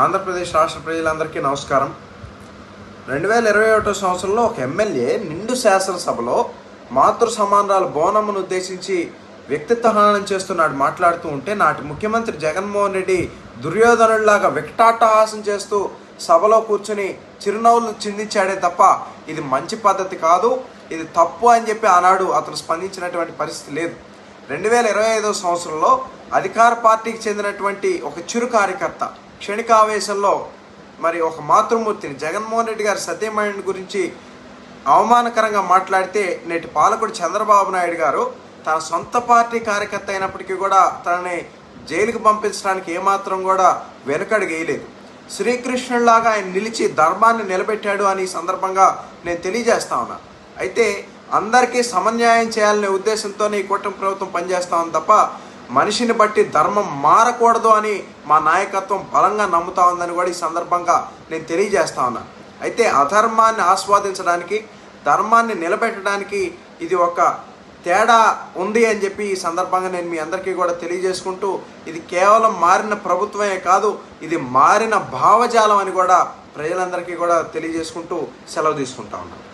ఆంధ్రప్రదేశ్ రాష్ట్ర ప్రజలందరికీ నమస్కారం. 2021 సంవత్సరంలో ఒక ఎమ్మెల్యే నిండు శాసనసభలో మాతృ సమానరాలు బోనమ్మను ఉద్దేశించి వ్యక్తిత్వ హననం చేస్తున్నాడు. మాట్లాడుతూ ఉంటే నాటి ముఖ్యమంత్రి జగన్మోహన్ రెడ్డి దుర్యోధనుడిలాగా వికటాట్టహాసం చేస్తూ సభలో కూర్చుని చిరునవ్వులు చిందించాడే తప్ప ఇది మంచి పద్ధతి కాదు, ఇది తప్పు అని చెప్పి ఆనాడు అతను స్పందించినటువంటి పరిస్థితి లేదు. 2025 సంవత్సరంలో అధికార పార్టీకి చెందినటువంటి ఒక చిరు కార్యకర్త క్షణికావేశంలో మరి ఒక మాతృమూర్తిని జగన్మోహన్ రెడ్డి గారి సత్యమణిని గురించి అవమానకరంగా మాట్లాడితే నేటి పాలకుడు చంద్రబాబు నాయుడు గారు తన సొంత పార్టీ కార్యకర్త అయినప్పటికీ కూడా తనని జైలుకు పంపించడానికి ఏమాత్రం కూడా వెనుకడుగు వేయలేదు. శ్రీకృష్ణుడిలాగా ఆయన నిలిచి ధర్మాన్ని నిలబెట్టాడు అని ఈ సందర్భంగా నేను తెలియజేస్తా ఉన్నా. అయితే అందరికీ సమన్యాయం చేయాలనే ఉద్దేశంతోనే ఈ కూటమి ప్రభుత్వం పనిచేస్తా ఉంది తప్ప మనిషిని బట్టి ధర్మం మారకూడదు అని మా నాయకత్వం బలంగా నమ్ముతా ఉందని కూడా ఈ సందర్భంగా నేను తెలియజేస్తా ఉన్నా. అయితే అధర్మాన్ని ఆస్వాదించడానికి ధర్మాన్ని నిలబెట్టడానికి ఇది ఒక తేడా ఉంది అని చెప్పి ఈ సందర్భంగా నేను మీ అందరికీ కూడా తెలియజేసుకుంటూ, ఇది కేవలం మారిన ప్రభుత్వమే కాదు, ఇది మారిన భావజాలం అని కూడా ప్రజలందరికీ కూడా తెలియజేసుకుంటూ సెలవు తీసుకుంటా ఉన్నాను.